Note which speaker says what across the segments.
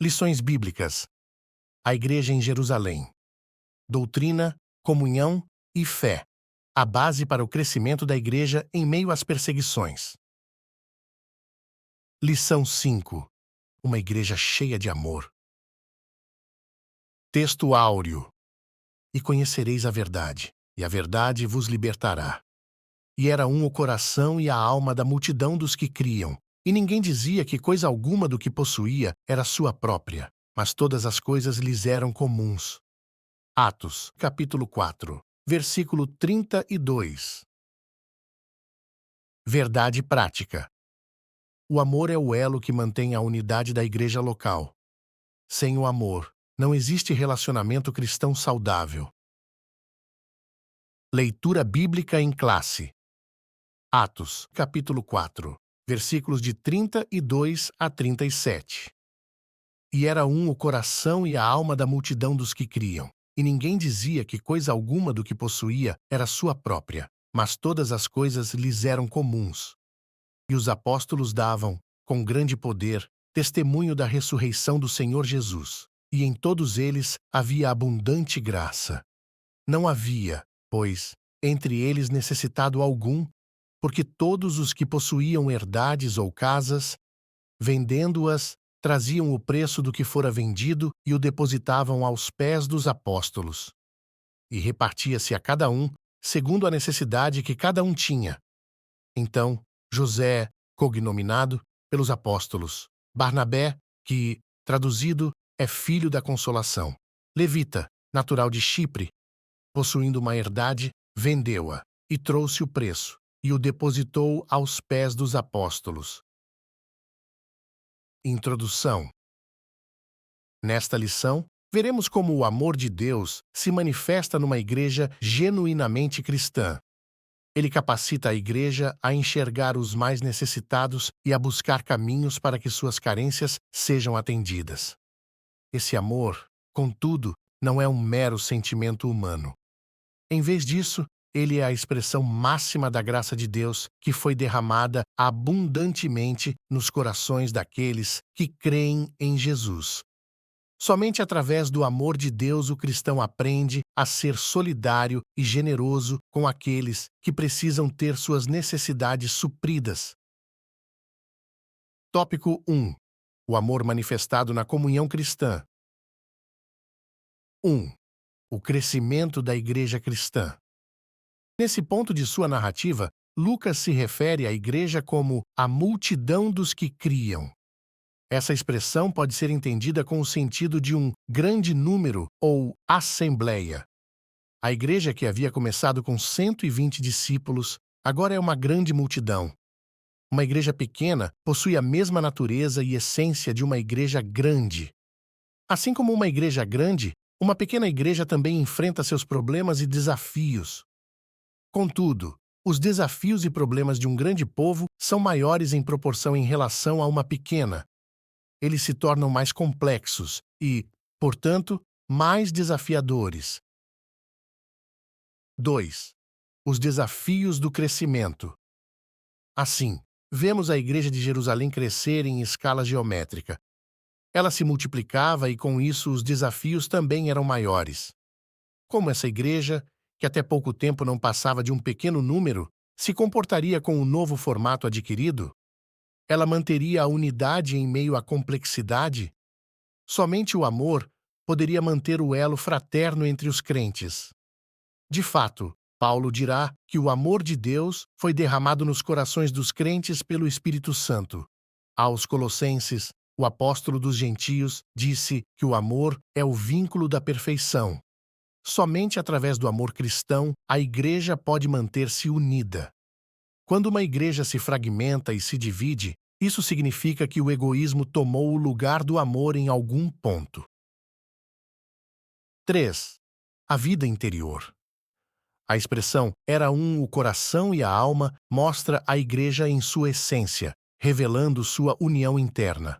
Speaker 1: Lições bíblicas. A Igreja em Jerusalém. Doutrina, comunhão e fé. A base para o crescimento da Igreja em meio às perseguições. Lição 5. Uma Igreja cheia de amor. Texto áureo. E conhecereis a verdade, e a verdade vos libertará. E era um o coração e a alma da multidão dos que criam, e ninguém dizia que coisa alguma do que possuía era sua própria, mas todas as coisas lhes eram comuns. Atos, capítulo 4, versículo 32. Verdade prática. O amor é o elo que mantém a unidade da igreja local. Sem o amor, não existe relacionamento cristão saudável. Leitura bíblica em classe. Atos, capítulo 4, versículos de 32 a 37. E era um o coração e a alma da multidão dos que criam, e ninguém dizia que coisa alguma do que possuía era sua própria, mas todas as coisas lhes eram comuns. E os apóstolos davam, com grande poder, testemunho da ressurreição do Senhor Jesus, e em todos eles havia abundante graça. Não havia, pois, entre eles necessitado algum, porque todos os que possuíam herdades ou casas, vendendo-as, traziam o preço do que fora vendido e o depositavam aos pés dos apóstolos. E repartia-se a cada um, segundo a necessidade que cada um tinha. Então, José, cognominado pelos apóstolos, Barnabé, que, traduzido, é filho da consolação, levita, natural de Chipre, possuindo uma herdade, vendeu-a, e trouxe o preço, e o depositou aos pés dos apóstolos. Introdução. Nesta lição, veremos como o amor de Deus se manifesta numa igreja genuinamente cristã. Ele capacita a igreja a enxergar os mais necessitados e a buscar caminhos para que suas carências sejam atendidas. Esse amor, contudo, não é um mero sentimento humano. Em vez disso, ele é a expressão máxima da graça de Deus que foi derramada abundantemente nos corações daqueles que creem em Jesus. Somente através do amor de Deus o cristão aprende a ser solidário e generoso com aqueles que precisam ter suas necessidades supridas. Tópico 1. O amor manifestado na comunhão cristã. 1. O crescimento da igreja cristã. Nesse ponto de sua narrativa, Lucas se refere à igreja como a multidão dos que criam. Essa expressão pode ser entendida com o sentido de um grande número ou assembleia. A igreja que havia começado com 120 discípulos agora é uma grande multidão. Uma igreja pequena possui a mesma natureza e essência de uma igreja grande. Assim como uma igreja grande, uma pequena igreja também enfrenta seus problemas e desafios. Contudo, os desafios e problemas de um grande povo são maiores em proporção em relação a uma pequena. Eles se tornam mais complexos e, portanto, mais desafiadores. 2. Os desafios do crescimento. Assim, vemos a Igreja de Jerusalém crescer em escala geométrica. Ela se multiplicava e, com isso, os desafios também eram maiores. Como essa igreja, que até pouco tempo não passava de um pequeno número, se comportaria com o novo formato adquirido? Ela manteria a unidade em meio à complexidade? Somente o amor poderia manter o elo fraterno entre os crentes. De fato, Paulo dirá que o amor de Deus foi derramado nos corações dos crentes pelo Espírito Santo. Aos Colossenses, o apóstolo dos gentios disse que o amor é o vínculo da perfeição. Somente através do amor cristão, a igreja pode manter-se unida. Quando uma igreja se fragmenta e se divide, isso significa que o egoísmo tomou o lugar do amor em algum ponto. 3. A vida interior. A expressão "era um o coração e a alma" mostra a igreja em sua essência, revelando sua união interna.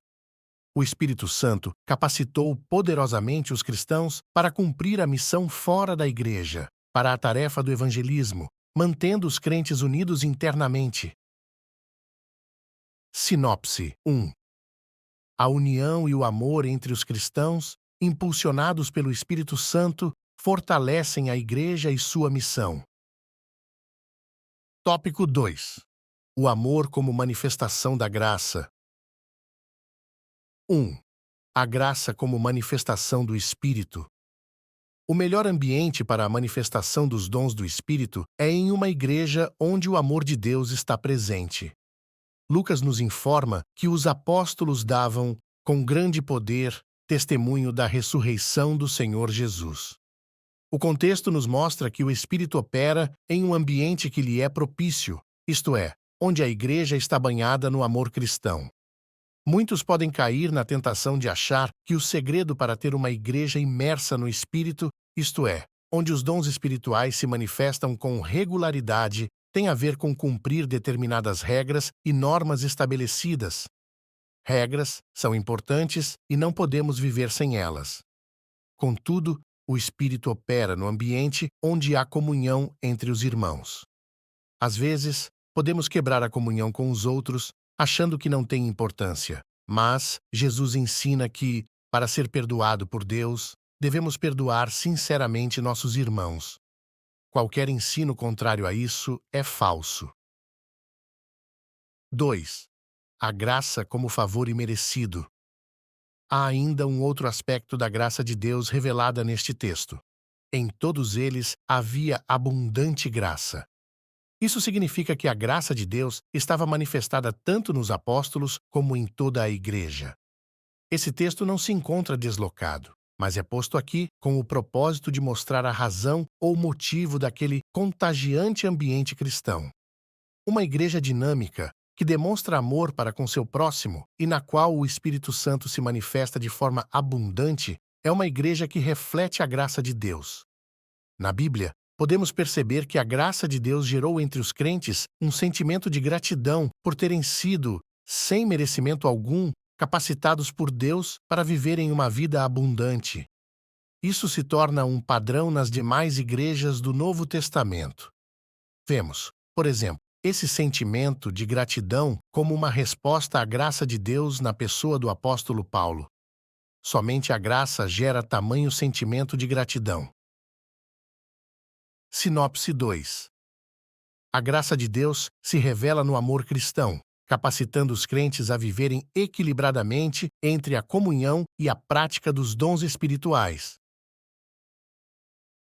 Speaker 1: O Espírito Santo capacitou poderosamente os cristãos para cumprir a missão fora da igreja, para a tarefa do evangelismo, mantendo os crentes unidos internamente. Sinopse 1. A união e o amor entre os cristãos, impulsionados pelo Espírito Santo, fortalecem a Igreja e sua missão. Tópico 2. O amor como manifestação da graça. 1. A graça como manifestação do Espírito. O melhor ambiente para a manifestação dos dons do Espírito é em uma igreja onde o amor de Deus está presente. Lucas nos informa que os apóstolos davam, com grande poder, testemunho da ressurreição do Senhor Jesus. O contexto nos mostra que o Espírito opera em um ambiente que lhe é propício, isto é, onde a igreja está banhada no amor cristão. Muitos podem cair na tentação de achar que o segredo para ter uma igreja imersa no Espírito, isto é, onde os dons espirituais se manifestam com regularidade, tem a ver com cumprir determinadas regras e normas estabelecidas. Regras são importantes e não podemos viver sem elas. Contudo, o Espírito opera no ambiente onde há comunhão entre os irmãos. Às vezes, podemos quebrar a comunhão com os outros, achando que não tem importância. Mas Jesus ensina que, para ser perdoado por Deus, devemos perdoar sinceramente nossos irmãos. Qualquer ensino contrário a isso é falso. 2. A graça como favor imerecido. Há ainda um outro aspecto da graça de Deus revelada neste texto. Em todos eles havia abundante graça. Isso significa que a graça de Deus estava manifestada tanto nos apóstolos como em toda a igreja. Esse texto não se encontra deslocado, mas é posto aqui com o propósito de mostrar a razão ou motivo daquele contagiante ambiente cristão. Uma igreja dinâmica, que demonstra amor para com seu próximo e na qual o Espírito Santo se manifesta de forma abundante, é uma igreja que reflete a graça de Deus. Na Bíblia, podemos perceber que a graça de Deus gerou entre os crentes um sentimento de gratidão por terem sido, sem merecimento algum, capacitados por Deus para viverem uma vida abundante. Isso se torna um padrão nas demais igrejas do Novo Testamento. Vemos, por exemplo, esse sentimento de gratidão como uma resposta à graça de Deus na pessoa do apóstolo Paulo. Somente a graça gera tamanho sentimento de gratidão. Sinopse 2. A graça de Deus se revela no amor cristão, capacitando os crentes a viverem equilibradamente entre a comunhão e a prática dos dons espirituais.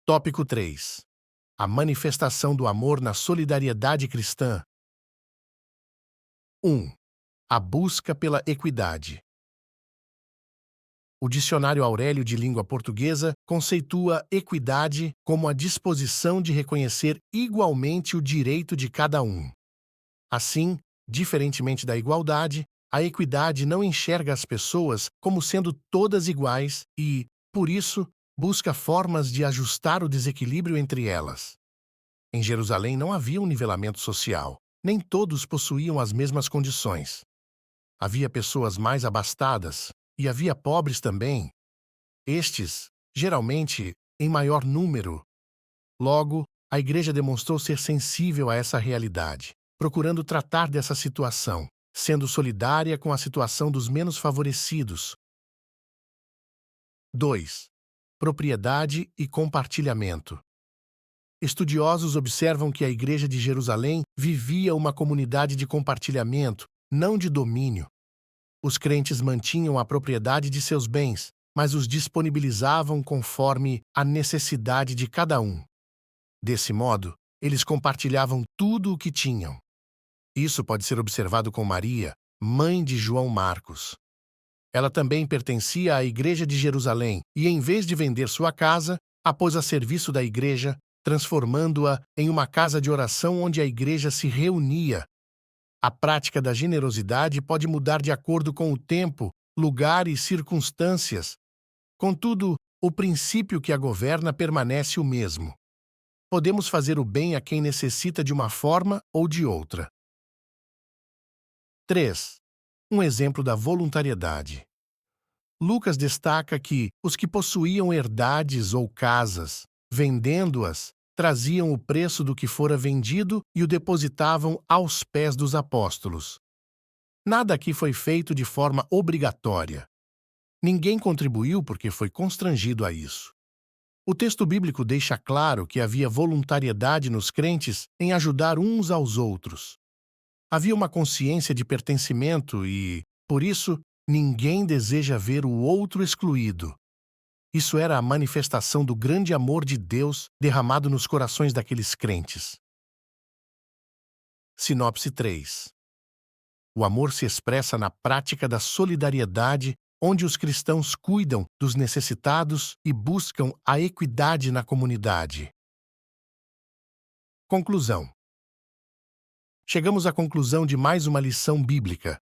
Speaker 1: Tópico 3. A manifestação do amor na solidariedade cristã. 1. A busca pela equidade. O Dicionário Aurélio de Língua Portuguesa conceitua equidade como a disposição de reconhecer igualmente o direito de cada um. Assim, diferentemente da igualdade, a equidade não enxerga as pessoas como sendo todas iguais e, por isso, busca formas de ajustar o desequilíbrio entre elas. Em Jerusalém não havia um nivelamento social, nem todos possuíam as mesmas condições. Havia pessoas mais abastadas, e havia pobres também. Estes, geralmente, em maior número. Logo, a igreja demonstrou ser sensível a essa realidade, procurando tratar dessa situação, sendo solidária com a situação dos menos favorecidos. 2. Propriedade e compartilhamento. Estudiosos observam que a igreja de Jerusalém vivia uma comunidade de compartilhamento, não de domínio. Os crentes mantinham a propriedade de seus bens, mas os disponibilizavam conforme a necessidade de cada um. Desse modo, eles compartilhavam tudo o que tinham. Isso pode ser observado com Maria, mãe de João Marcos. Ela também pertencia à igreja de Jerusalém e, em vez de vender sua casa, a pôs a serviço da igreja, transformando-a em uma casa de oração onde a igreja se reunia. A prática da generosidade pode mudar de acordo com o tempo, lugar e circunstâncias. Contudo, o princípio que a governa permanece o mesmo. Podemos fazer o bem a quem necessita de uma forma ou de outra. 3. Um exemplo da voluntariedade. Lucas destaca que os que possuíam herdades ou casas, vendendo-as, traziam o preço do que fora vendido e o depositavam aos pés dos apóstolos. Nada aqui foi feito de forma obrigatória. Ninguém contribuiu porque foi constrangido a isso. O texto bíblico deixa claro que havia voluntariedade nos crentes em ajudar uns aos outros. Havia uma consciência de pertencimento e, por isso, ninguém deseja ver o outro excluído. Isso era a manifestação do grande amor de Deus derramado nos corações daqueles crentes. Sinopse 3. O amor se expressa na prática da solidariedade, onde os cristãos cuidam dos necessitados e buscam a equidade na comunidade. Conclusão. Chegamos à conclusão de mais uma lição bíblica.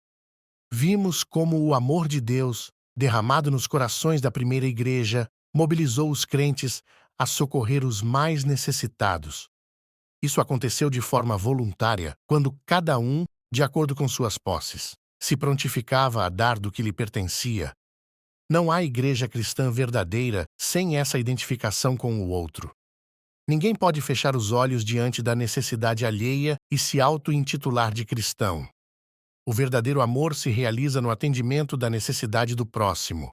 Speaker 1: Vimos como o amor de Deus, derramado nos corações da primeira igreja, mobilizou os crentes a socorrer os mais necessitados. Isso aconteceu de forma voluntária, quando cada um, de acordo com suas posses, se prontificava a dar do que lhe pertencia. Não há igreja cristã verdadeira sem essa identificação com o outro. Ninguém pode fechar os olhos diante da necessidade alheia e se auto-intitular de cristão. O verdadeiro amor se realiza no atendimento da necessidade do próximo.